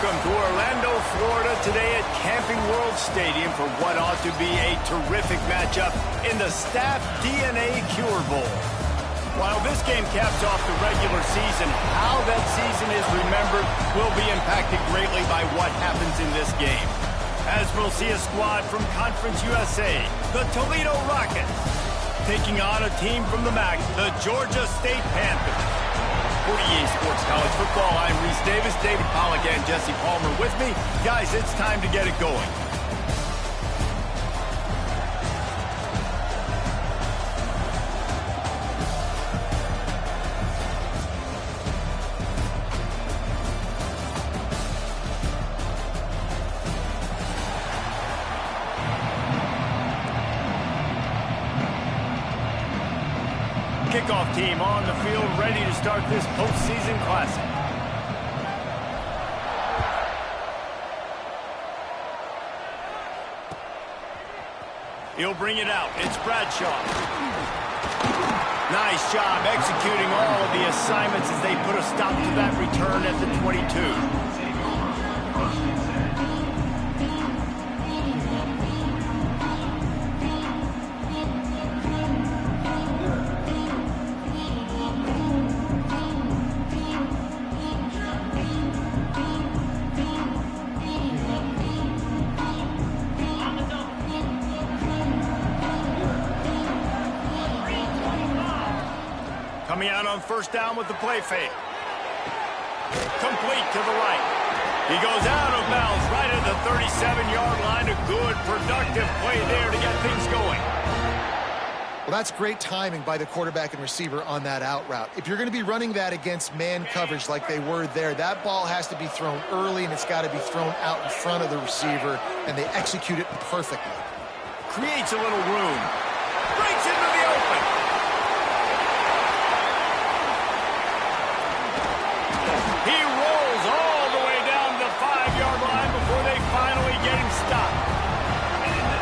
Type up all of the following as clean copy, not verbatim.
Welcome to Orlando, Florida, today at Camping World Stadium for what ought to be a terrific matchup in the Staff DNA Cure Bowl. While this game caps off the regular season, how that season is remembered will be impacted greatly by what happens in this game. As we'll see a squad from Conference USA, the Toledo Rockets, taking on a team from the MAC, the Georgia State Panthers. For EA Sports College Football, I'm Reese Davis, David Pollack, and Jesse Palmer with me. Guys, it's time to get it going. Kickoff team on the field, ready to start this postseason classic. He'll bring it out. It's Bradshaw. Nice job executing all of the assignments as they put a stop to that return at the 22. Coming out on first down with the play fake. Complete to the right. He goes out of bounds right at the 37-yard line. A good, productive play there to get things going. Well, that's great timing by the quarterback and receiver on that out route. If you're going to be running that against man coverage like they were there, that ball has to be thrown early, and it's got to be thrown out in front of the receiver, and they execute it perfectly. Creates a little room. Breaks into the open. He rolls all the way down to the 5-yard line before they finally get him stopped.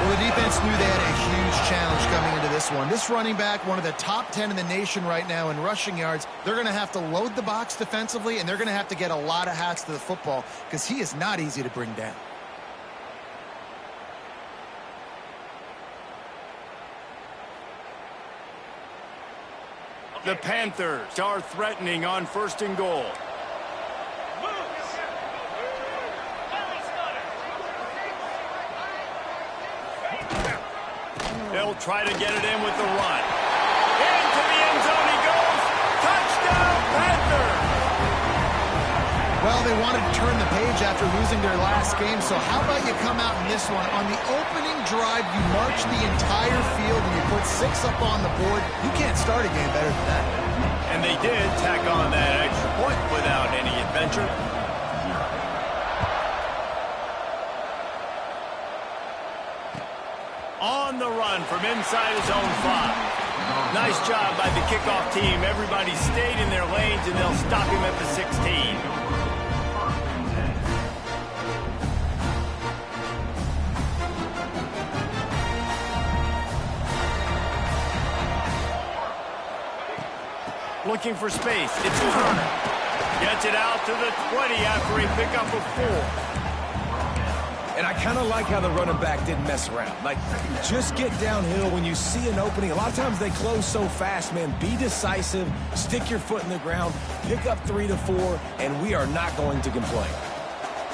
Well, the defense knew they had a huge challenge coming into this one. This running back, one of the top 10 in the nation right now in rushing yards, they're going to have to load the box defensively, and they're going to have to get a lot of hats to the football because he is not easy to bring down. The Panthers are threatening on first and goal. They'll try to get it in with the run. Into the end zone he goes. Touchdown, Panthers! Well, they wanted to turn the page after losing their last game, so how about you come out in this one? On the opening drive, you march the entire field and you put 6 up on the board. You can't start a game better than that. And they did tack on that extra point without any adventure. On the run from inside his own 5. Nice job by the kickoff team. Everybody stayed in their lanes, and they'll stop him at the 16. Looking for space. It's Turner. Gets it out to the 20 after he picked up a 4. And I kind of like how the running back didn't mess around. Like, just get downhill when you see an opening. A lot of times they close so fast, man. Be decisive, stick your foot in the ground, pick up 3 to 4, and we are not going to complain.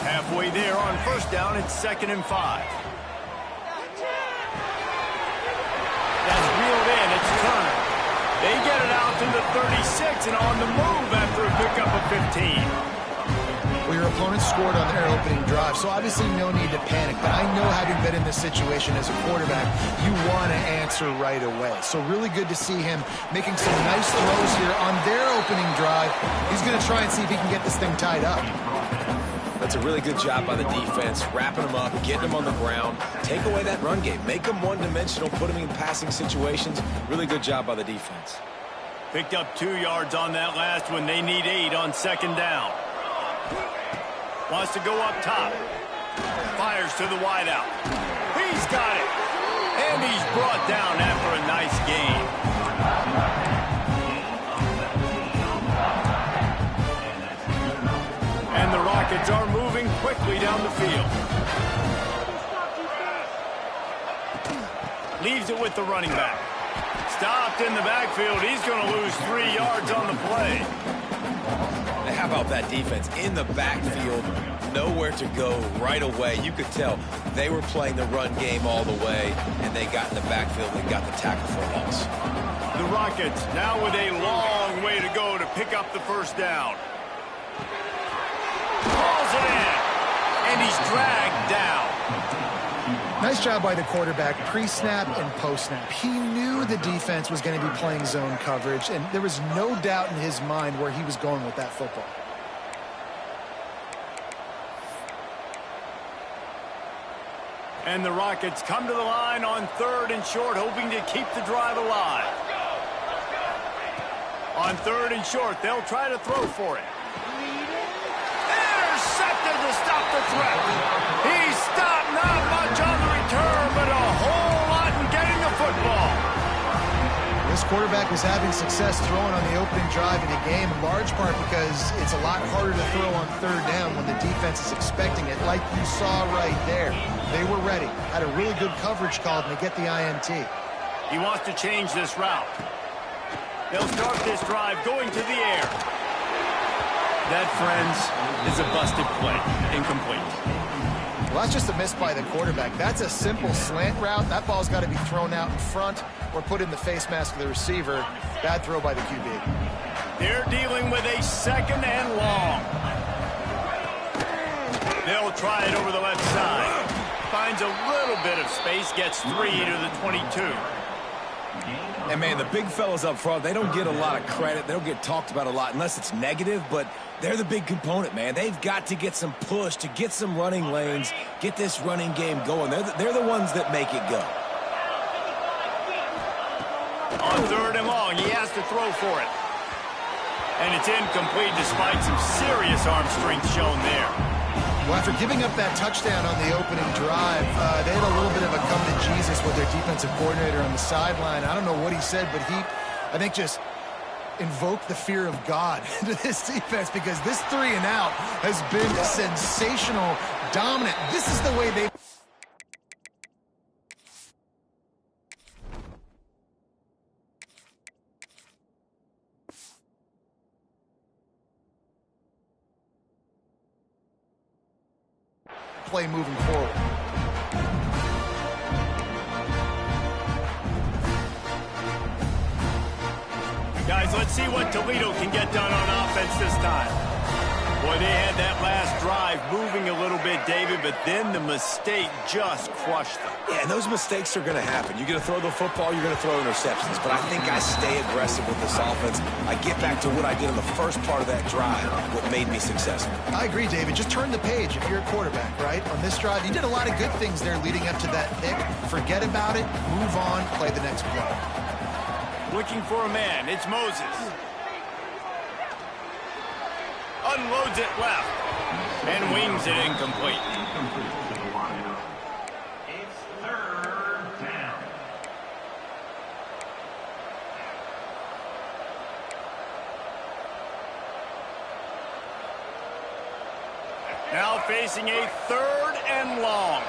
Halfway there on first down, it's 2nd and 5. That's reeled in. It's Turner. They get it out to the 36 and on the move after a pickup of 15. Well, your opponent scored on their opening drive, so obviously no need to panic. But I know, having been in this situation as a quarterback, you want to answer right away. So really good to see him making some nice throws here on their opening drive. He's going to try and see if he can get this thing tied up. That's a really good job by the defense, wrapping them up, getting them on the ground. Take away that run game. Make them one-dimensional, put them in passing situations. Really good job by the defense. Picked up 2 yards on that last one. They need 8 on 2nd down. Wants to go up top. Fires to the wideout. He's got it. And he's brought down after a nice gain. And the Rockets are moving quickly leaves it with the running back. Stopped in the backfield. He's going to lose 3 yards on the play. Now, how about that defense in the backfield? Nowhere to go right away. You could tell they were playing the run game all the way, and they got in the backfield and got the tackle for a loss. The Rockets now with a long way to go to pick up the first down. Calls it in, and he's dragged down. Nice job by the quarterback, pre-snap and post-snap. He knew the defense was going to be playing zone coverage, and there was no doubt in his mind where he was going with that football. And the Rockets come to the line on 3rd and short, hoping to keep the drive alive. On 3rd and short, they'll try to throw for it. Intercepted to stop the threat. He stopped, not much on the return, but a whole lot in getting the football. This quarterback was having success throwing on the opening drive of the game, in large part because it's a lot harder to throw on 3rd down when the defense is expecting it, like you saw right there. They were ready, had a really good coverage call, and they get the INT. He wants to change this route. They'll start this drive going to the air. That, friends, is a busted play. Incomplete. Well, that's just a miss by the quarterback. That's a simple slant route. That ball's got to be thrown out in front or put in the face mask of the receiver. Bad throw by the QB. They're dealing with a 2nd and long. They'll try it over the left side. Finds a little bit of space, gets 3 to the 22. And, man, the big fellas up front, they don't get a lot of credit. They don't get talked about a lot unless it's negative, but they're the big component, man. They've got to get some push, to get some running lanes, get this running game going. They're the ones that make it go. On 3rd and long, he has to throw for it. And it's incomplete despite some serious arm strength shown there. Well, after giving up that touchdown on the opening drive, they had a little bit of a come to Jesus with their defensive coordinator on the sideline. I don't know what he said, but he, I think, just invoked the fear of God into this defense because this 3 and out has been sensational, dominant. This is the way they play moving forward. Guys, let's see what Toledo can get done on offense this time. Boy, they had that last drive moving a little bit, David, but then the mistake just crushed them. Yeah, and those mistakes are going to happen. You're going to throw the football, you're going to throw interceptions. But I think I stay aggressive with this offense. I get back to what I did in the first part of that drive, what made me successful. I agree, David. Just turn the page if you're a quarterback, right? On this drive, you did a lot of good things there leading up to that pick. Forget about it, move on, play the next play. Looking for a man. It's Moses. Unloads it left. And wings it incomplete. It's 3rd down. Now facing a 3rd and long.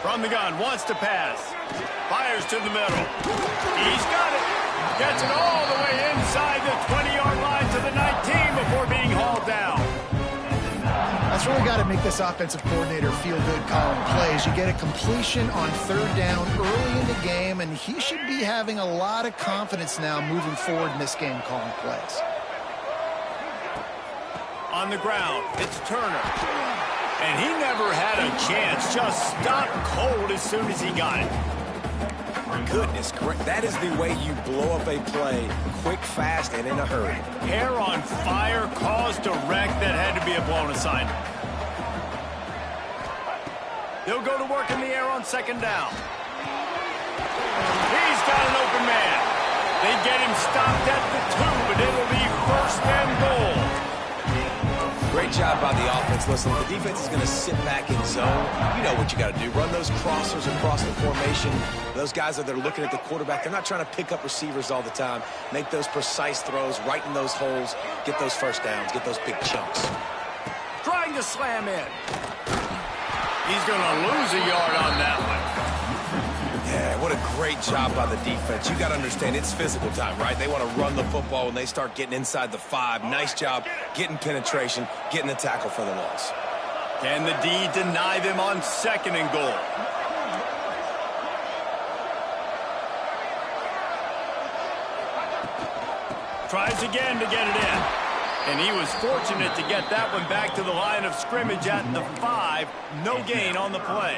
From the gun, wants to pass. Fires to the middle. He's got it. Gets it all the way inside the 20-yard line to the 19 before being hauled down. That's really got to make this offensive coordinator feel good calling plays. You get a completion on 3rd down early in the game, and he should be having a lot of confidence now moving forward in this game calling plays. On the ground, it's Turner. And he never had a chance, just stopped cold as soon as he got it. Goodness, that is the way you blow up a play, quick, fast, and in a hurry. Hair on fire, caused a wreck that had to be a blown assignment. They'll go to work in the air on 2nd down. He's got an open man. They get him stopped at the 2, but it'll be 1st and goal. Great great job by the offense. Listen, the defense is going to sit back in zone. You know what you got to do. Run those crossers across the formation. Those guys that are looking at the quarterback, they're not trying to pick up receivers all the time. Make those precise throws, right in those holes, get those first downs, get those big chunks. Trying to slam in. He's going to lose a yard on that one. Yeah, what a great job by the defense. You got to understand, it's physical time, right? They want to run the football when they start getting inside the 5. Nice job getting penetration, getting the tackle for the loss. Can the D deny them on 2nd and goal? Tries again to get it in. And he was fortunate to get that one back to the line of scrimmage at the 5. No gain on the play.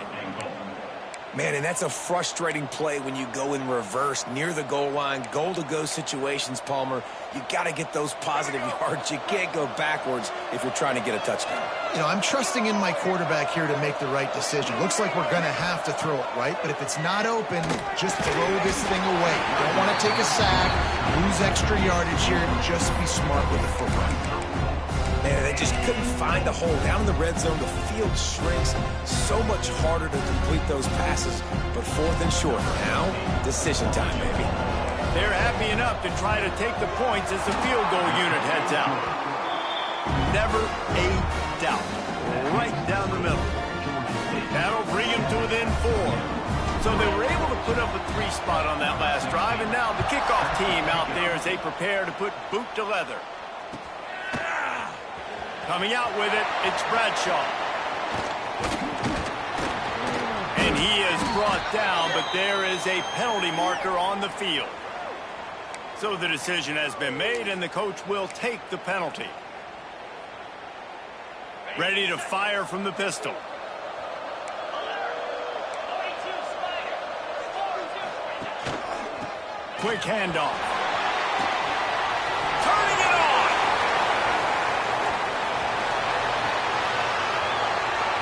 Man, and that's a frustrating play when you go in reverse near the goal line. Goal-to-go situations, Palmer. You got to get those positive yards. You can't go backwards if you're trying to get a touchdown. You know, I'm trusting in my quarterback here to make the right decision. Looks like we're going to have to throw it, right? But if it's not open, just throw this thing away. You don't want to take a sack, lose extra yardage here. Just be smart with the football. Man, they just couldn't find a hole. Down in the red zone, the field shrinks. So much harder to complete those passes. But 4th and short. Now, decision time, baby. They're happy enough to try to take the points as the field goal unit heads out. Never a doubt. Right down the middle. That'll bring him to within 4. So they were able to put up a 3 spot on that last drive. And now the kickoff team out there as they prepare to put boot to leather. Coming out with it, it's Bradshaw. And he is brought down, but there is a penalty marker on the field. So the decision has been made, and the coach will take the penalty. Ready to fire from the pistol. Quick handoff. Turning it on.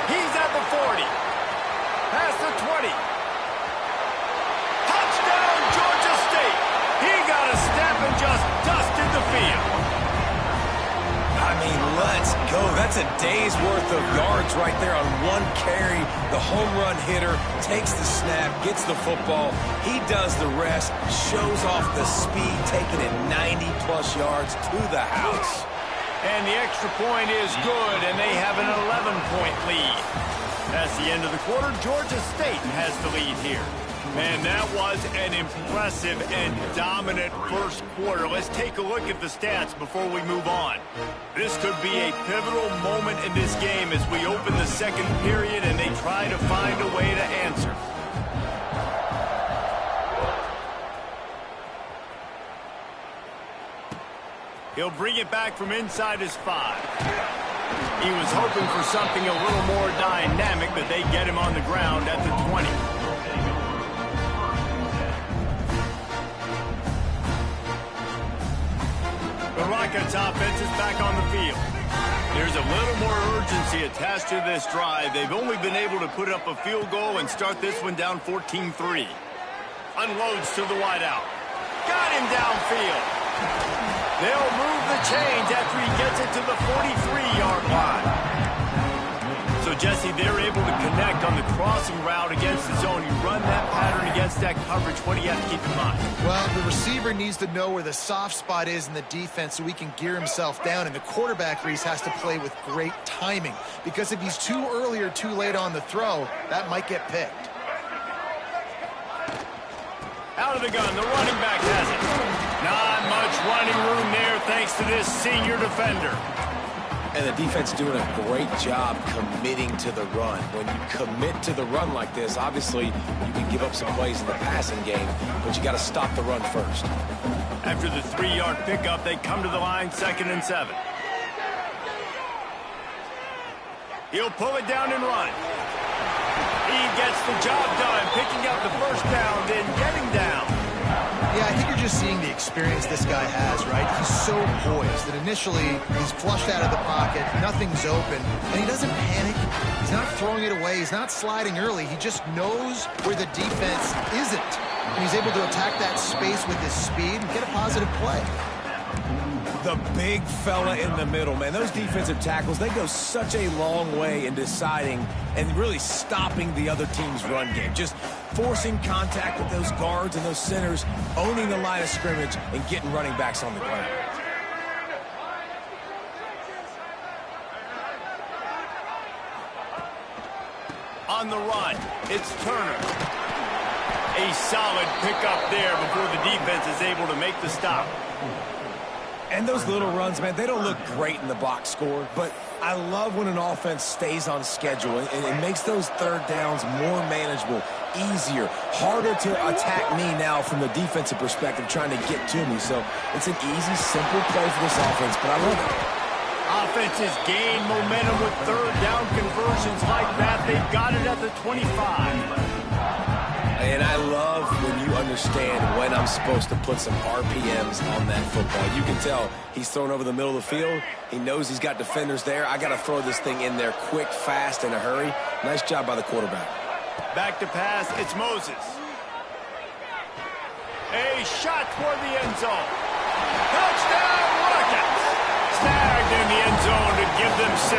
He's at the 40. Past the 20. Touchdown, Georgia State. He got a step and just dusted the field. I mean, let's go. That's a day's worth of yards right there on one carry. The home run hitter takes the snap, gets the football. He does the rest, shows off the speed, taking it 90-plus yards to the house. And the extra point is good, and they have an 11-point lead. That's the end of the quarter. Georgia State has the lead here. Man, that was an impressive and dominant first quarter. Let's take a look at the stats before we move on. This could be a pivotal moment in this game as we open the second period and they try to find a way to answer. He'll bring it back from inside his 5. He was hoping for something a little more dynamic, but they get him on the ground at the 20. The Rockets offense is back on the field. There's a little more urgency attached to this drive. They've only been able to put up a field goal and start this one down 14-3. Unloads to the wideout. Got him downfield. They'll move the chains after he gets it to the 43-yard line. So, Jesse, they're able to connect on the crossing route against the zone. You run that pattern against that coverage. What do you have to keep in mind? Well, the receiver needs to know where the soft spot is in the defense so he can gear himself down. And the quarterback, Reese, has to play with great timing. Because if he's too early or too late on the throw, that might get picked. Out of the gun, the running back has it. Not much running room there thanks to this senior defender. And the defense doing a great job committing to the run. When you commit to the run like this, obviously you can give up some plays in the passing game, but you got to stop the run first. After the 3-yard pickup, they come to the line, 2nd and 7. He'll pull it down and run. He gets the job done, picking up the first down, then getting down. Yeah, I think you're just seeing the experience this guy has, right? He's so poised that initially he's flushed out of the pocket, nothing's open, and he doesn't panic. He's not throwing it away. He's not sliding early. He just knows where the defense isn't, and he's able to attack that space with his speed and get a positive play. The big fella in the middle, man. Those defensive tackles, they go such a long way in deciding and really stopping the other team's run game. Just forcing contact with those guards and those centers, owning the line of scrimmage, and getting running backs on the ground. On the run, it's Turner. A solid pickup there before the defense is able to make the stop. And those little runs, man, they don't look great in the box score, but I love when an offense stays on schedule and it makes those third downs more manageable, easier, harder to attack me now from the defensive perspective trying to get to me. So it's an easy, simple play for this offense, but I love it. Offenses gain momentum with third down conversions like that. They've got it at the 25. And I love when you understand when I'm supposed to put some RPMs on that football. You can tell he's thrown over the middle of the field. He knows he's got defenders there. I got to throw this thing in there quick, fast, in a hurry. Nice job by the quarterback. Back to pass, it's Moses. A shot toward the end zone. Touchdown, Rockets! Snagged in the end zone to give them 6.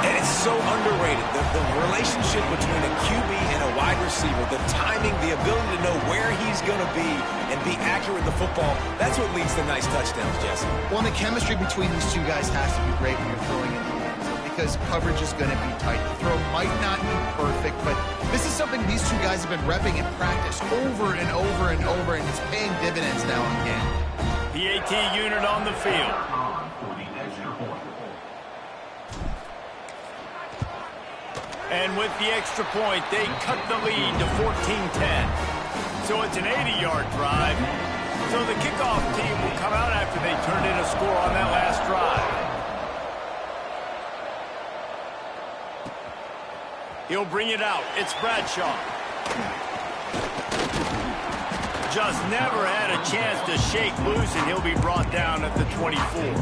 And it's so underrated. The relationship between a QB and a wide receiver, the timing, the ability to know where he's going to be and be accurate with the football, that's what leads to nice touchdowns, Jesse. Well, and the chemistry between these two guys has to be great when you're throwing in the end zone because coverage is going to be tight. The throw might not be perfect, but this is something these two guys have been repping in practice over and over and over, and it's paying dividends now and again. PAT unit on the field. And with the extra point, they cut the lead to 14-10. So it's an 80-yard drive. So the kickoff team will come out after they turned in a score on that last drive. He'll bring it out. It's Bradshaw. Just never had a chance to shake loose, and he'll be brought down at the 24.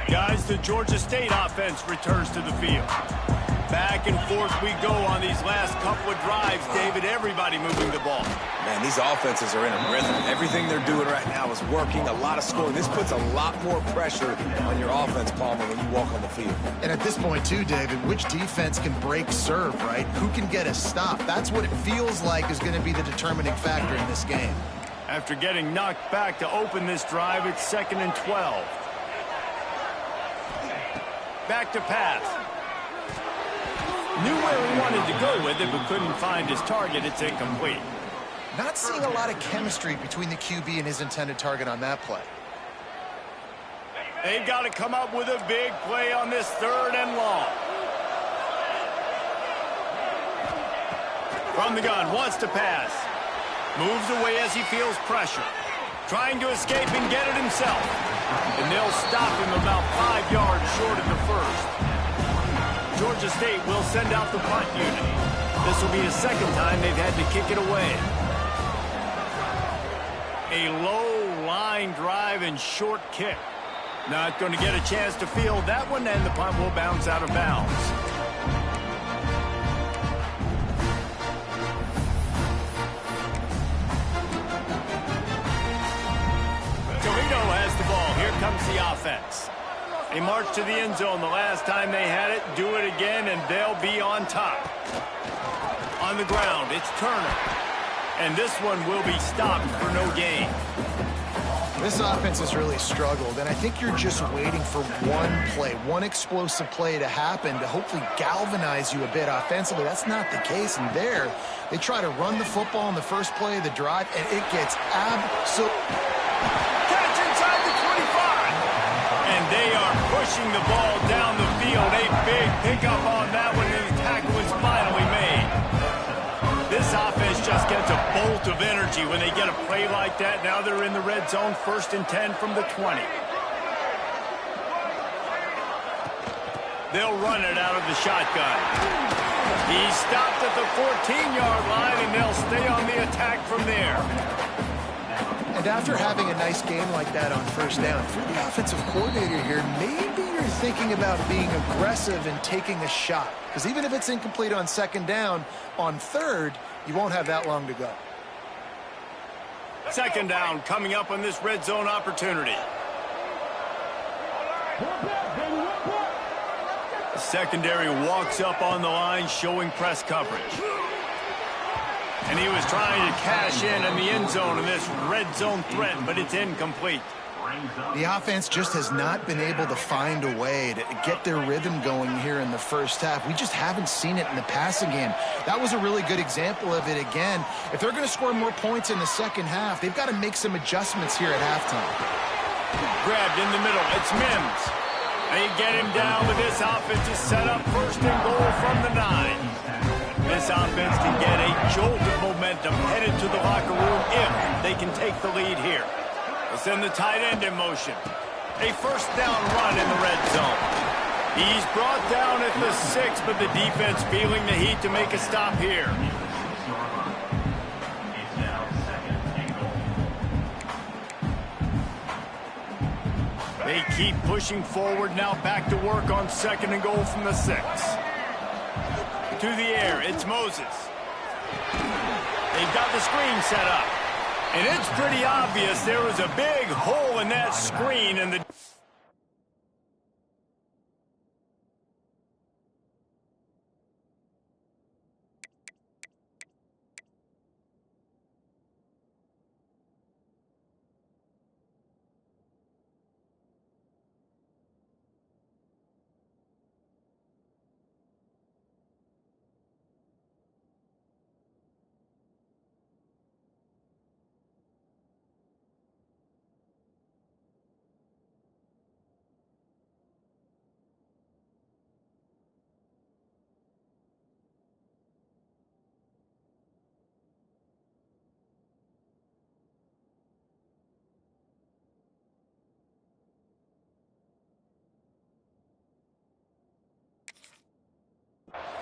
Guys, the Georgia State offense returns to the field. Back and forth we go on these last couple of drives, David. Everybody moving the ball. Man, these offenses are in a rhythm. Everything they're doing right now is working. A lot of scoring. This puts a lot more pressure on your offense, Palmer, when you walk on the field. And at this point, too, David, which defense can break serve, right? Who can get a stop? That's what it feels like is going to be the determining factor in this game. After getting knocked back to open this drive, it's 2nd and 12. Back to pass. Knew where he wanted to go with it, but couldn't find his target. It's incomplete. Not seeing a lot of chemistry between the QB and his intended target on that play. They've got to come up with a big play on this 3rd and long. From the gun, wants to pass. Moves away as he feels pressure. Trying to escape and get it himself. And they'll stop him about 5 yards short of the first. Georgia State will send out the punt unit. This will be the 2nd time they've had to kick it away. A low line drive and short kick. Not going to get a chance to field that one, and the punt will bounce out of bounds. Toledo has the ball. Here comes the offense. They march to the end zone the last time they had it. Do it again, and they'll be on top. On the ground, it's Turner. And this one will be stopped for no gain. This offense has really struggled, and I think you're just waiting for one play, one explosive play to happen to hopefully galvanize you a bit offensively. That's not the case, and there, they try to run the football in the first play of the drive, and it gets absolutely... Catch inside the 25! And they are pushing the ball down the field. A big pickup on that one, and the tackle is finally made. This offense just gets a bolt of energy when they get a play like that. Now they're in the red zone, 1st and 10 from the 20. They'll run it out of the shotgun. He's stopped at the 14-yard line, and they'll stay on the attack from there. And after having a nice game like that on 1st down, if you're the offensive coordinator here, maybe you're you're thinking about being aggressive and taking a shot. Because even if it's incomplete on second down, on third, you won't have that long to go. Second down coming up on this red zone opportunity. The secondary walks up on the line showing press coverage. And he was trying to cash in the end zone in this red zone threat, but it's incomplete. The offense just has not been able to find a way to get their rhythm going here in the first half. We just haven't seen it in the passing game. That was a really good example of it again. If they're going to score more points in the second half, they've got to make some adjustments here at halftime. Grabbed in the middle. It's Mims. They get him down with this offense to set up first and goal from the 9. This offense can get a jolt of momentum headed to the locker room if they can take the lead here. They'll send the tight end in motion. A first down run in the red zone. He's brought down at the 6, but the defense feeling the heat to make a stop here. They keep pushing forward now, back to work on second and goal from the 6. To the air, it's Moses. They've got the screen set up. And it's pretty obvious there was a big hole in that screen, and the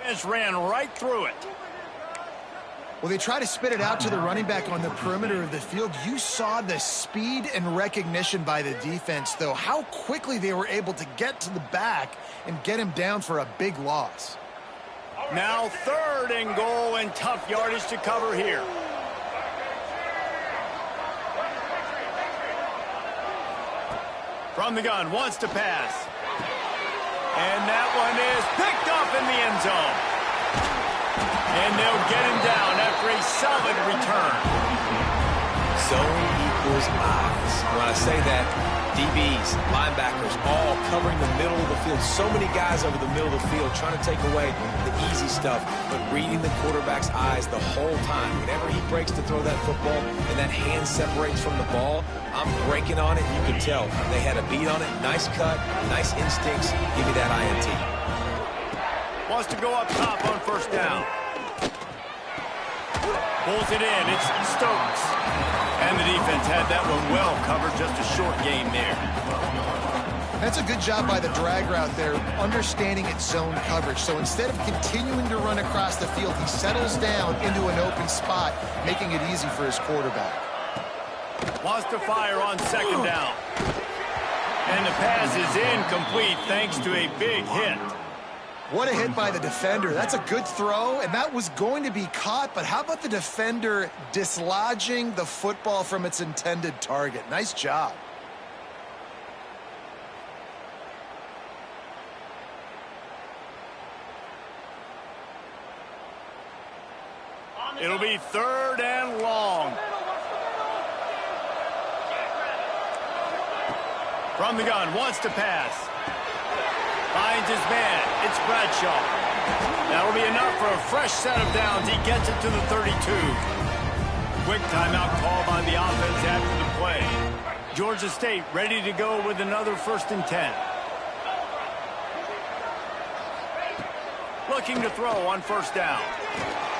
defense ran right through it. Well, they try to spit it out to the running back on the perimeter of the field. You saw the speed and recognition by the defense, though, how quickly they were able to get to the back and get him down for a big loss. Now third and goal, and tough yardage to cover here. From the gun, wants to pass. And that one is picked up in the end zone. And they'll get him down after a solid return. Zone equals eyes. When I say that, DBs, linebackers, all covering the middle of the field. So many guys over the middle of the field trying to take away the easy stuff, but reading the quarterback's eyes the whole time. Whenever he breaks to throw that football and that hand separates from the ball, I'm breaking on it. You can tell they had a beat on it. Nice cut, nice instincts. Give me that INT. Wants to go up top on first down. Pulls it in. It's Stokes. And the defense had that one well covered. Just a short game there. That's a good job by the drag route there, understanding its zone coverage. So instead of continuing to run across the field, he settles down into an open spot, making it easy for his quarterback. Wants to fire on second down. And the pass is incomplete thanks to a big hit. What a hit by the defender. That's a good throw, and that was going to be caught, but how about the defender dislodging the football from its intended target? Nice job. It'll be third and long. From the gun, wants to pass. Finds his man. It's Bradshaw. That'll be enough for a fresh set of downs. He gets it to the 32. Quick timeout called on the offense after the play. Georgia State ready to go with another 1st and 10. Looking to throw on first down.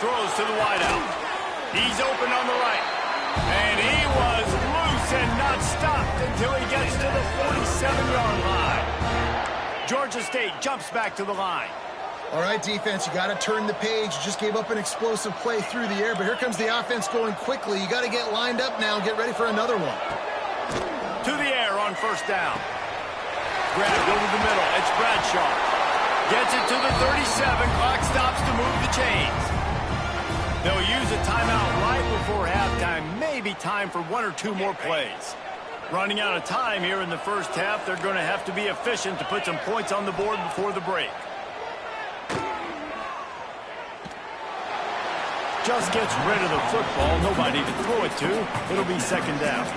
Throws to the wideout. He's open on the right. And he was loose and not stopped until he gets to the 47-yard line. Georgia State jumps back to the line. All right, defense, you got to turn the page. You just gave up an explosive play through the air, but here comes the offense going quickly. You got to get lined up now and get ready for another one. To the air on first down. Grabbed over the middle. It's Bradshaw. Gets it to the 37. Clock stops to move the chains. They'll use a timeout right before halftime. Maybe time for one or two more plays. Running out of time here in the first half. They're going to have to be efficient to put some points on the board before the break. Just gets rid of the football. Nobody to throw it to. It'll be second down.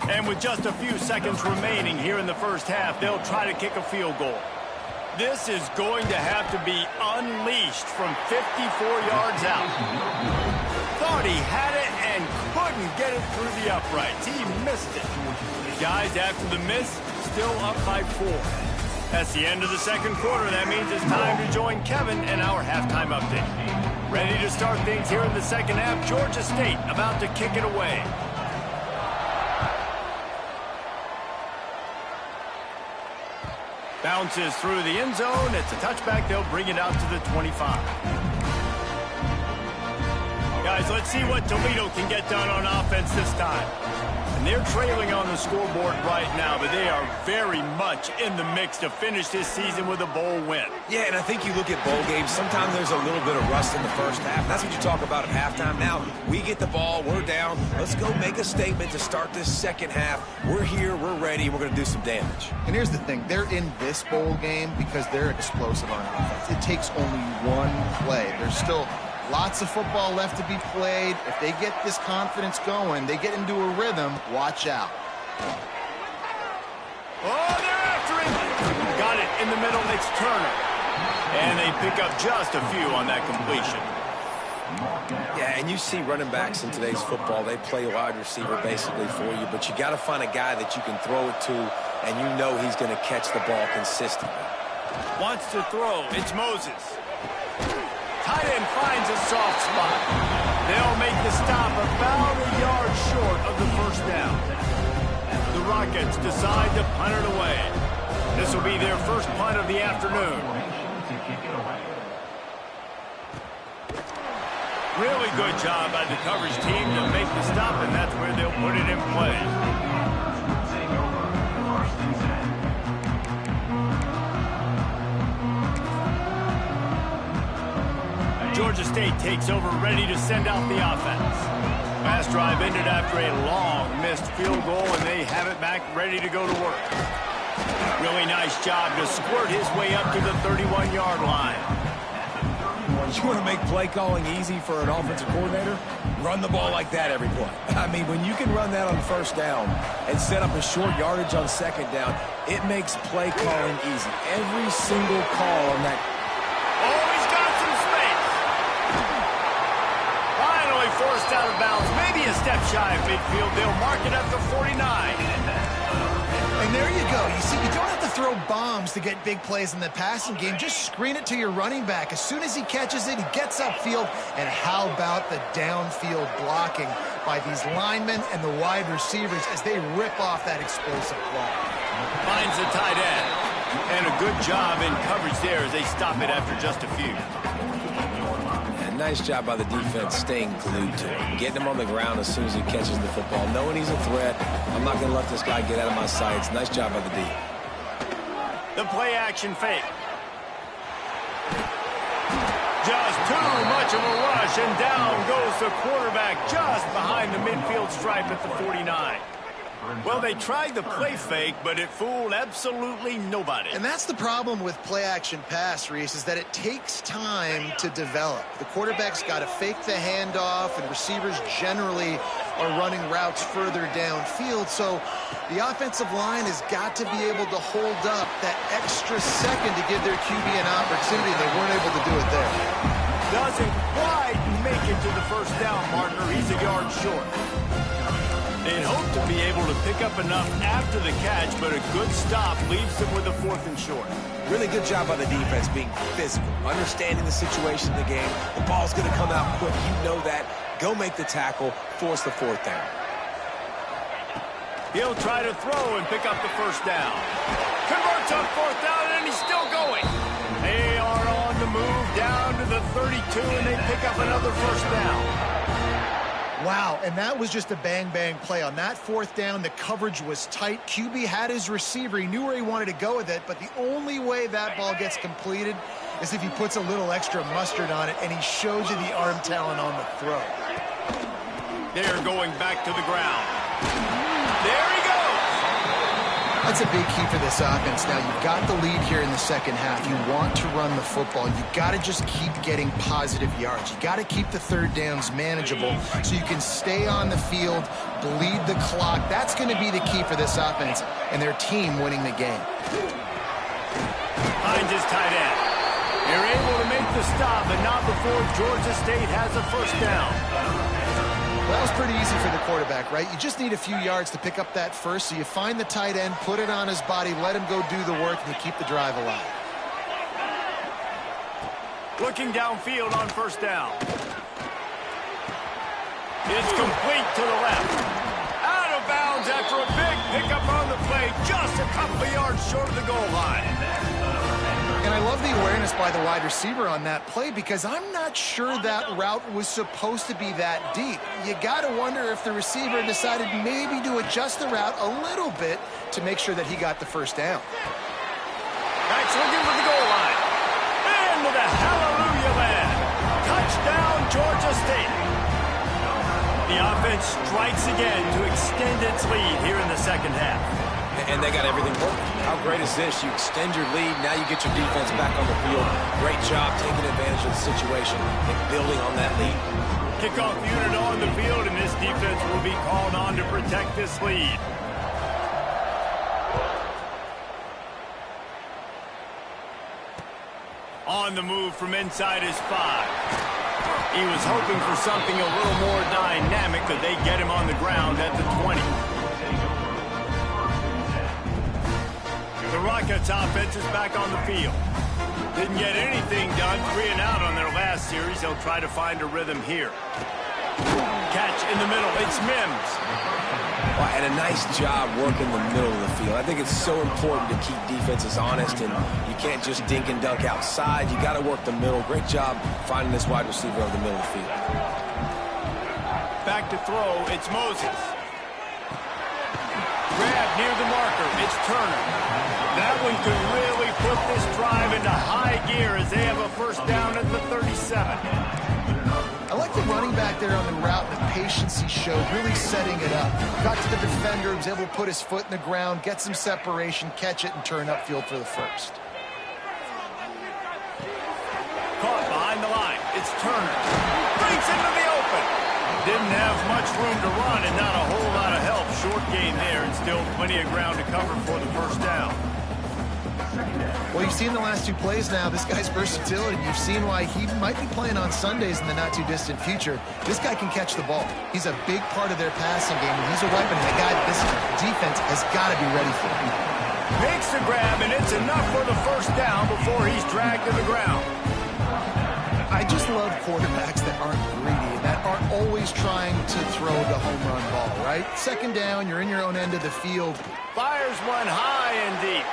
And with just a few seconds remaining here in the first half, they'll try to kick a field goal. This is going to have to be unleashed from 54 yards out. Thought he had it and couldn't get it through the uprights. He missed it. Guys, after the miss, still up by 4. That's the end of the second quarter. That means it's time to join Kevin and our halftime update. Ready to start things here in the second half. Georgia State about to kick it away. Bounces through the end zone. It's a touchback. They'll bring it out to the 25. Guys, let's see what Toledo can get done on offense this time. And they're trailing on the scoreboard right now, but they are very much in the mix to finish this season with a bowl win. Yeah, and I think you look at bowl games, sometimes there's a little bit of rust in the first half. That's what you talk about at halftime. Now, we get the ball, we're down. Let's go make a statement to start this second half. We're here, we're ready, we're going to do some damage. And here's the thing. They're in this bowl game because they're explosive on offense. It takes only one play. There's still lots of football left to be played. If they get this confidence going, they get into a rhythm, watch out. Oh, they're after him. Got it in the middle. It's Turner. And they pick up just a few on that completion. Yeah, and you see running backs in today's football, they play wide receiver basically for you, but you got to find a guy that you can throw it to, and you know he's going to catch the ball consistently. Wants to throw. It's Moses. Tight end finds a soft spot. They'll make the stop about a yard short of the first down. The Rockets decide to punt it away. This will be their first punt of the afternoon. Really good job by the coverage team to make the stop, and that's where they'll put it in play. Georgia State takes over, ready to send out the offense. Last drive ended after a long missed field goal, and they have it back ready to go to work. Really nice job to squirt his way up to the 31-yard line. You want to make play calling easy for an offensive coordinator? Run the ball like that every play. I mean, when you can run that on first down and set up a short yardage on second down, it makes play calling easy. Every single call on that. Oh, he's got some space. Finally forced out of bounds. Maybe a step shy of midfield. They'll mark it at the 49. And there you go. You see, you don't have to throw bombs to get big plays in the passing game. Just screen it to your running back. As soon as he catches it, he gets upfield. And how about the downfield blocking by these linemen and the wide receivers as they rip off that explosive play? Finds the tight end. And a good job in coverage there as they stop it after just a few. Nice job by the defense staying glued to him, getting him on the ground as soon as he catches the football, knowing he's a threat. I'm not going to let this guy get out of my sights. Nice job by the D. The play action fake. Just too much of a rush, and down goes the quarterback just behind the midfield stripe at the 49. Well, they tried the play fake, but it fooled absolutely nobody. And that's the problem with play-action pass, Reese, is that it takes time to develop. The quarterback's got to fake the handoff, and receivers generally are running routes further downfield. So the offensive line has got to be able to hold up that extra second to give their QB an opportunity. They weren't able to do it there. Doesn't quite make it to the first down marker. He's a yard short. They'd hope to be able to pick up enough after the catch, but a good stop leaves them with a 4th and short. Really good job by the defense being physical, understanding the situation in the game. The ball's going to come out quick. You know that. Go make the tackle, force the 4th down. He'll try to throw and pick up the first down. Converts on 4th down, and he's still going. They are on the move down to the 32, and they pick up another first down. Wow, and that was just a bang-bang play. On that fourth down, the coverage was tight. QB had his receiver. He knew where he wanted to go with it, but the only way that ball gets completed is if he puts a little extra mustard on it, and he shows you the arm talent on the throw. They're going back to the ground. There he goes! That's a big key for this offense. Now, you've got the lead here in the second half. You want to run the football. You've got to just keep getting positive yards. You've got to keep the third downs manageable so you can stay on the field, bleed the clock. That's going to be the key for this offense and their team winning the game. Finds his tight end. They're able to make the stop, but not before Georgia State has a first down. Well, that was pretty easy for the quarterback, right? You just need a few yards to pick up that first, so you find the tight end, put it on his body, let him go do the work, and you keep the drive alive. Looking downfield on first down. It's complete to the left. Out of bounds after a big pickup on the play, just a couple of yards short of the goal line. And I love the awareness by the wide receiver on that play because I'm not sure that route was supposed to be that deep. You got to wonder if the receiver decided maybe to adjust the route a little bit to make sure that he got the first down. Backs looking for the goal line. And with a hallelujah land. Touchdown, Georgia State. The offense strikes again to extend its lead here in the second half. And they got everything working. How great is this? You extend your lead, now you get your defense back on the field. Great job taking advantage of the situation and building on that lead. Kickoff unit on the field, and this defense will be called on to protect this lead. On the move from inside his 5. He was hoping for something a little more dynamic, but they get him on the ground at the 20. The Rockets offense is back on the field. Didn't get anything done, 3 and out on their last series. They'll try to find a rhythm here. Catch in the middle, it's Mims. Well, and a nice job working the middle of the field. I think it's so important to keep defenses honest, and you can't just dink and dunk outside. You got to work the middle. Great job finding this wide receiver over the middle of the field. Back to throw, it's Moses. Grab near the marker, it's Turner. That one could really put this drive into high gear as they have a first down at the 37. I like the running back there on the route, the patience he showed, really setting it up. Got to the defender, was able to put his foot in the ground, get some separation, catch it, and turn upfield for the first. Caught behind the line, it's Turner. Brings into the open. Didn't have much room to run and not a whole lot of help. Short gain there and still plenty of ground to cover for the first down. Well, you've seen the last 2 plays now. This guy's versatility. You've seen why he might be playing on Sundays in the not-too-distant future. This guy can catch the ball. He's a big part of their passing game, and he's a weapon. And a guy this defense has got to be ready for him. Makes the grab, and it's enough for the first down before he's dragged to the ground. I just love quarterbacks that aren't greedy, that aren't always trying to throw the home run ball, right? Second down, you're in your own end of the field. Fires one high and deep.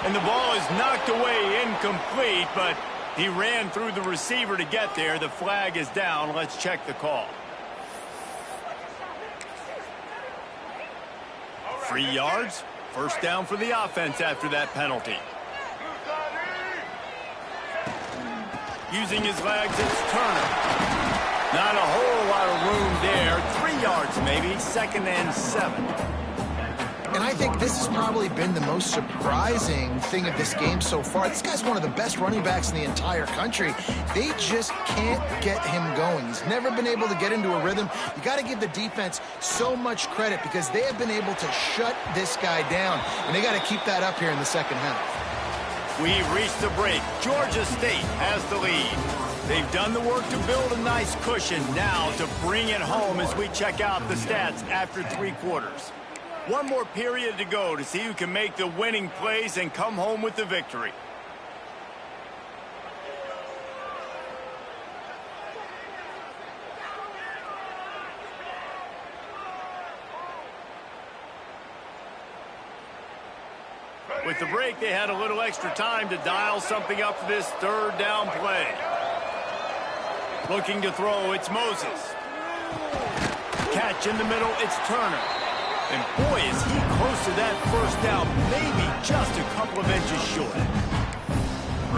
And the ball is knocked away incomplete, but he ran through the receiver to get there. The flag is down. Let's check the call. 3 yards. First down for the offense after that penalty. Using his legs, it's Turner. Not a whole lot of room there. 3 yards maybe. 2nd and 7. And I think this has probably been the most surprising thing of this game so far. This guy's one of the best running backs in the entire country. They just can't get him going. He's never been able to get into a rhythm. You got to give the defense so much credit because they have been able to shut this guy down. And they got to keep that up here in the second half. We've reached the break. Georgia State has the lead. They've done the work to build a nice cushion. Now to bring it home as we check out the stats after 3 quarters. One more period to go to see who can make the winning plays and come home with the victory. With the break, they had a little extra time to dial something up for this 3rd down play. Looking to throw, it's Moses. Catch in the middle, it's Turner. And boy, is he close to that first down, maybe just a couple of inches short.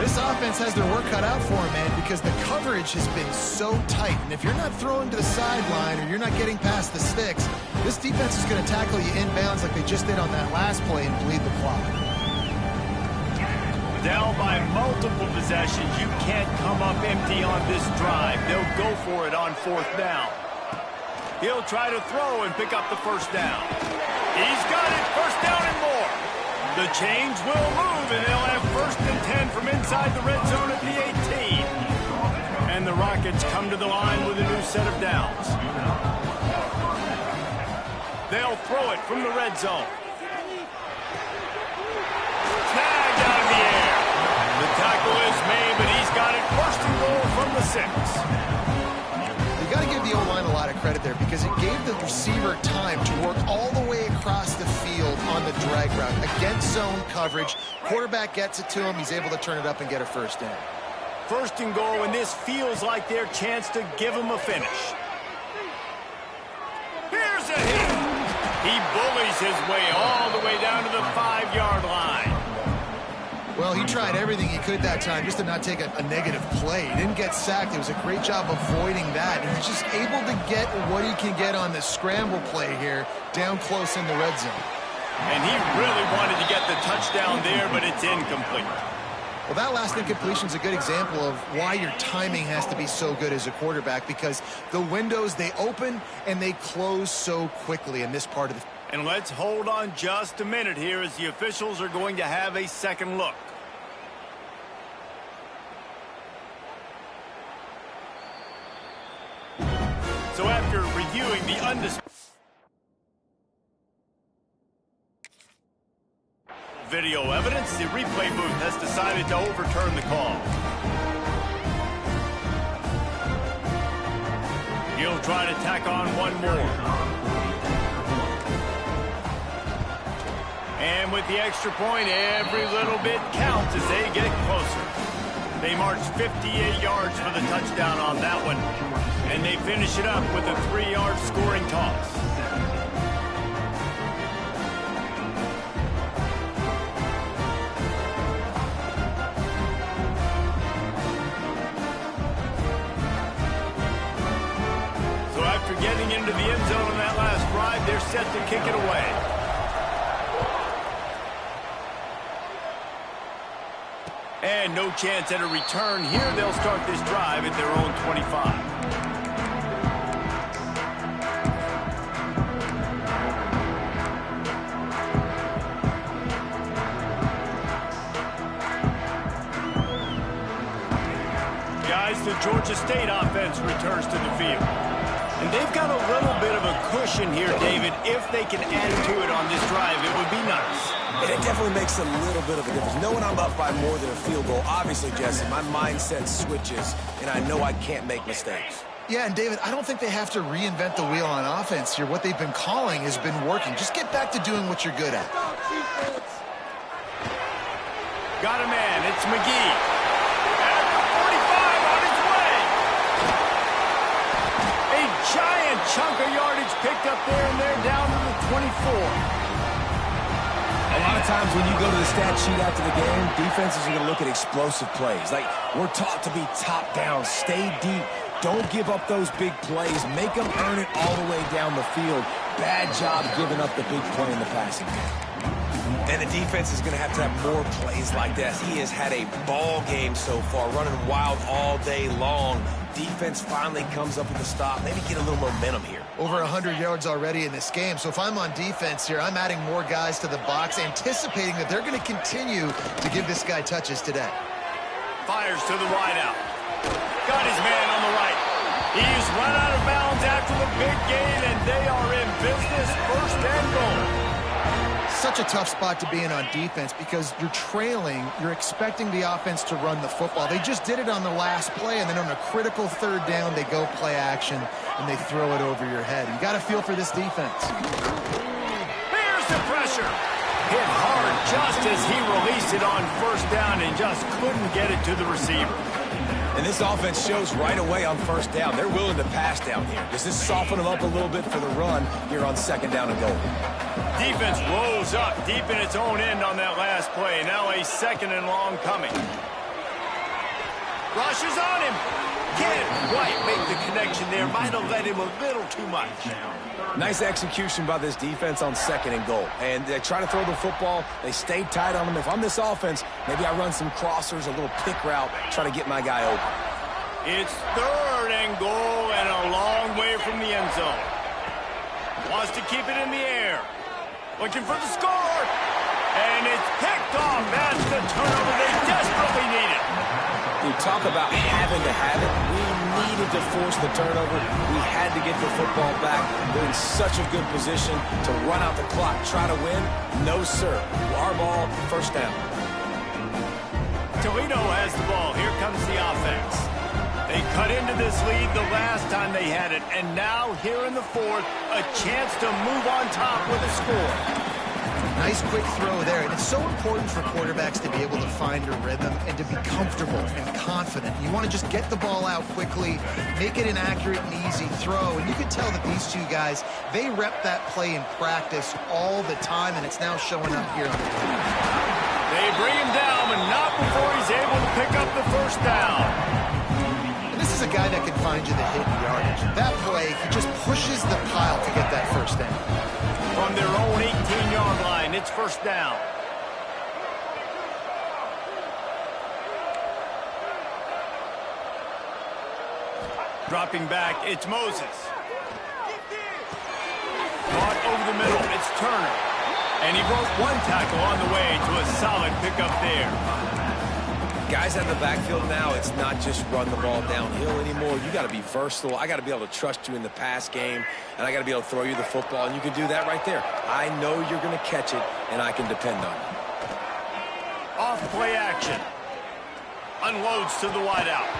This offense has their work cut out for them, man, because the coverage has been so tight. And if you're not throwing to the sideline or you're not getting past the sticks, this defense is going to tackle you inbounds like they just did on that last play and bleed the clock. Down by multiple possessions, you can't come up empty on this drive. They'll go for it on fourth down. He'll try to throw and pick up the first down. He's got it, first down and more. The chains will move, and they'll have first and 10 from inside the red zone at the 18. And the Rockets come to the line with a new set of downs. They'll throw it from the red zone. Snagged out of the air. The tackle is made, but he's got it first and goal from the 6. You got to give the O-line a lot of credit there because it gave the receiver time to work all the way across the field on the drag route. Against zone coverage, quarterback gets it to him, he's able to turn it up and get a first down. First and goal, and this feels like their chance to give him a finish. Here's a hit. He bullies his way all the way down to the 5-yard line. Well, he tried everything he could that time just to not take a negative play. He didn't get sacked. It was a great job avoiding that. And he's just able to get what he can get on the scramble play here down close in the red zone. And he really wanted to get the touchdown there, but it's incomplete. Well, that last incompletion is a good example of why your timing has to be so good as a quarterback because the windows, they open and they close so quickly in this part of the... And let's hold on just a minute here as the officials are going to have a second look. So after reviewing the undisputed video evidence, the replay booth has decided to overturn the call. He'll try to tack on one more. And with the extra point, every little bit counts as they get closer. They march 58 yards for the touchdown on that one. And they finish it up with a 3-yard scoring toss. So after getting into the end zone on that last drive, they're set to kick it away. And no chance at a return here. They'll start this drive at their own 25. Guys, the Georgia State offense returns to the field. And they've got a little bit of a cushion here, David. If they can add to it on this drive, it would be nice. And it definitely makes a little bit of a difference. Knowing I'm up by more than a field goal, obviously, Jesse, my mindset switches, and I know I can't make mistakes. Yeah, and David, I don't think they have to reinvent the wheel on offense here. What they've been calling has been working. Just get back to doing what you're good at. Got a man. It's McGee. At the 45 on his way. A giant chunk of yardage picked up there, and they're down to the 24. A lot of times when you go to the stat sheet after the game, defenses are going to look at explosive plays. Like, we're taught to be top down, stay deep, don't give up those big plays, make them earn it all the way down the field. Bad job giving up the big play in the passing game. And the defense is going to have more plays like that. He has had a ball game so far, running wild all day long. Defense finally comes up with a stop, maybe get a little momentum here. Over 100 yards already in this game. So if I'm on defense here, I'm adding more guys to the box, anticipating that they're going to continue to give this guy touches today. Fires to the wideout. Got his man on the right. He's run out of bounds after the big gain, and they are in business, first and goal. Such a tough spot to be in on defense because you're trailing, you're expecting the offense to run the football. They just did it on the last play, and then on a critical third down, they go play action, and they throw it over your head. You got to feel for this defense. Here's the pressure. Hit hard just as he released it on first down and just couldn't get it to the receiver. And this offense shows right away on first down. They're willing to pass down here. Does this soften them up a little bit for the run here on second down and goal? Defense rolls up deep in its own end on that last play. Now a second and long coming. Rushes on him. Can't quite make the connection there. Might have let him a little too much. Nice execution by this defense on second and goal. And they try to throw the football. They stay tight on them. If I'm this offense, maybe I run some crossers, a little pick route, try to get my guy open. It's third and goal and a long way from the end zone. Wants to keep it in the air. Looking for the score. And it's picked off. That's the turnover they desperately needed. You talk about having to have it. We needed to force the turnover. We had to get the football back. They're in such a good position to run out the clock, try to win. No, sir. Our ball, first down. Toledo has the ball. Here comes the offense. They cut into this lead the last time they had it. And now, here in the fourth, a chance to move on top with a score. Nice quick throw there, and it's so important for quarterbacks to be able to find a rhythm and to be comfortable and confident. You want to just get the ball out quickly, make it an accurate and easy throw, and you can tell that these two guys, they rep that play in practice all the time, and it's now showing up here on the field. They bring him down, but not before he's able to pick up the first down. And this is a guy that can find you the hidden yardage. That play, he just pushes the pile to get that first down. From their own 18-yard line, it's first down. Dropping back, it's Moses. Caught over the middle, it's Turner. And he broke one tackle on the way to a solid pickup there. Guys out in the backfield now, it's not just run the ball downhill anymore. You got to be versatile. I got to be able to trust you in the pass game, and I got to be able to throw you the football, and you can do that right there. I know you're going to catch it, and I can depend on you. Off play action. Unloads to the wideout.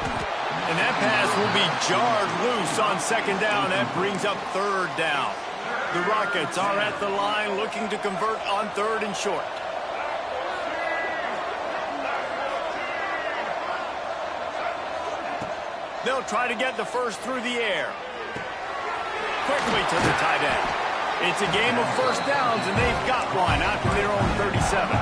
And that pass will be jarred loose on second down. That brings up third down. The Rockets are at the line looking to convert on third and short. They'll try to get the first through the air. Quickly to the tight end. It's a game of first downs, and they've got one out to their own 37.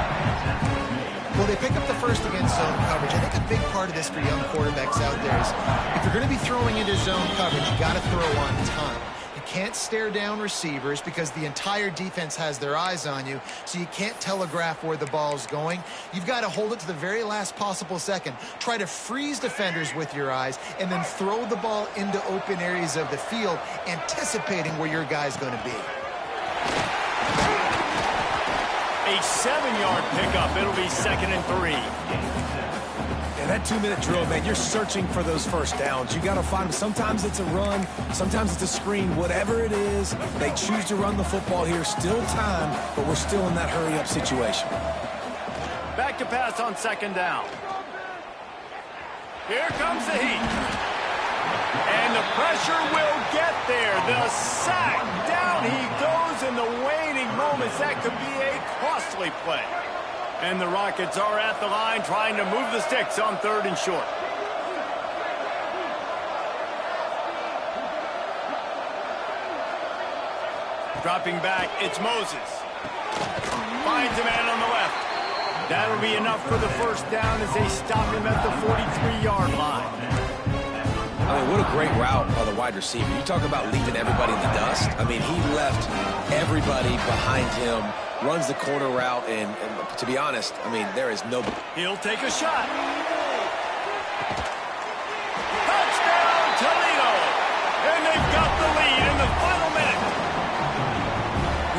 Well, they pick up the first against zone coverage. I think a big part of this for young quarterbacks out there is if you're going to be throwing into zone coverage, you got to throw on time. You can't stare down receivers because the entire defense has their eyes on you, so you can't telegraph where the ball's going. You've got to hold it to the very last possible second. Try to freeze defenders with your eyes and then throw the ball into open areas of the field, anticipating where your guy's going to be. A 7-yard pickup. It'll be 2nd and 3. Yeah, that 2-minute drill, man, you're searching for those first downs. You got to find them. Sometimes it's a run. Sometimes it's a screen. Whatever it is, they choose to run the football here. Still time, but we're still in that hurry-up situation. Back to pass on second down. Here comes the heat. And the pressure will get there. The sack. Down he goes in the waning moments. That could be a costly play. And the Rockets are at the line trying to move the sticks on third and short. Dropping back, it's Moses. Finds a man on the left. That'll be enough for the first down as they stop him at the 43-yard line. I mean, what a great route by the wide receiver. You talk about leaving everybody in the dust. I mean, he left everybody behind him, runs the corner route, and to be honest, I mean, there is no... He'll take a shot. Touchdown, Toledo! And they've got the lead in the final minute.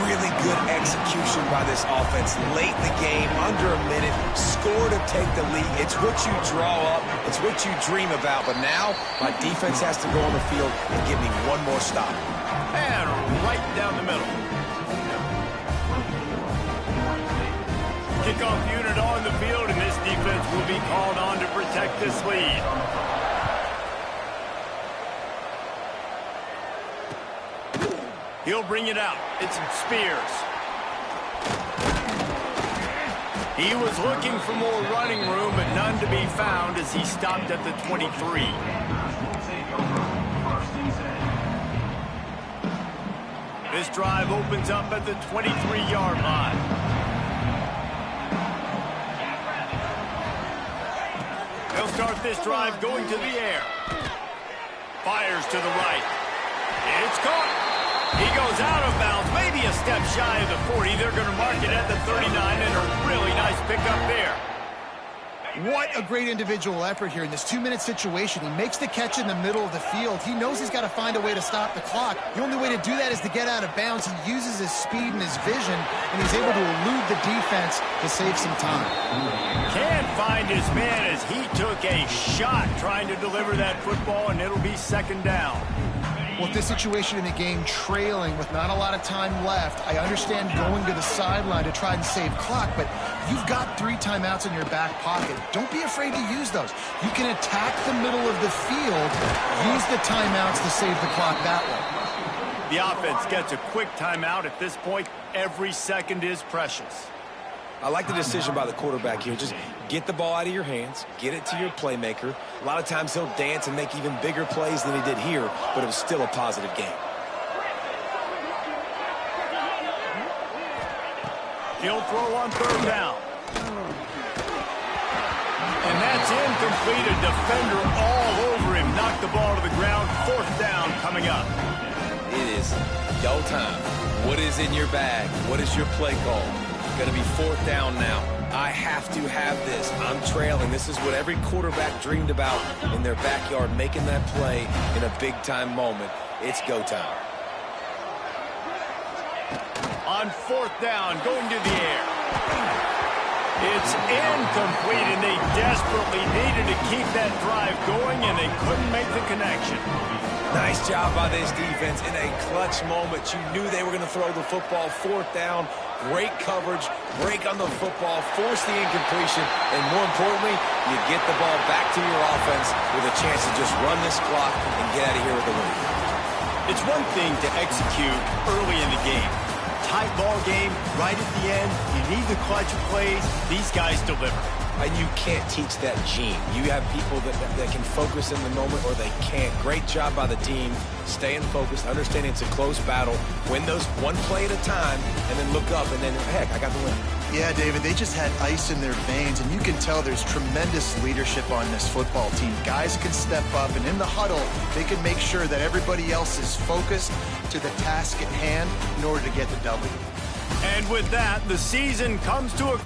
Really good execution by this offense late in the game, under a minute, score to take the lead. It's what you draw up, it's what you dream about, but now my defense has to go on the field and give me one more stop. And right down the middle. Kickoff unit on the field, and this defense will be called on to protect this lead. He'll bring it out. It's Spears. He was looking for more running room, but none none to be found as he stopped at the 23. This drive opens up at the 23-yard line. They'll start this drive going to the air. Fires to the right. It's caught. He goes out of bounds, maybe a step shy of the 40. They're going to mark it at the 39, and a really nice pickup there. What a great individual effort here in this 2-minute situation. He makes the catch in the middle of the field. He knows he's got to find a way to stop the clock. The only way to do that is to get out of bounds. He uses his speed and his vision, and he's able to elude the defense to save some time. Can't find his man as he took a shot trying to deliver that football, and it'll be second down. With this situation in the game trailing with not a lot of time left, I understand going to the sideline to try and save clock, but you've got 3 timeouts in your back pocket. Don't be afraid to use those. You can attack the middle of the field, use the timeouts to save the clock that way. The offense gets a quick timeout. At this point, every second is precious. I like the decision by the quarterback here. Just get the ball out of your hands, get it to your playmaker. A lot of times he'll dance and make even bigger plays than he did here, but it was still a positive game. He'll throw on third down. And that's incomplete. A defender all over him. Knocked the ball to the ground. Fourth down coming up. It is go time. What is in your bag? What is your play call? Going to be fourth down now. I have to have this. I'm trailing. This is what every quarterback dreamed about in their backyard, making that play in a big-time moment. It's go time. On fourth down, going to the air. It's incomplete, and they desperately needed to keep that drive going, and they couldn't make the connection. Nice job by this defense in a clutch moment. You knew they were going to throw the football. Fourth down, great coverage, break on the football, force the incompletion, and more importantly, you get the ball back to your offense with a chance to just run this clock and get out of here with a win. It's one thing to execute early in the game. Tight ball game, right at the end, you need the clutch plays. These guys deliver. And you can't teach that gene. You have people that can focus in the moment or they can't. Great job by the team, staying focused, understanding it's a close battle, win those one play at a time, and then look up and then, heck, I got the win. Yeah, David, they just had ice in their veins, and you can tell there's tremendous leadership on this football team. Guys can step up, and in the huddle, they can make sure that everybody else is focused to the task at hand in order to get the W. And with that, the season comes to a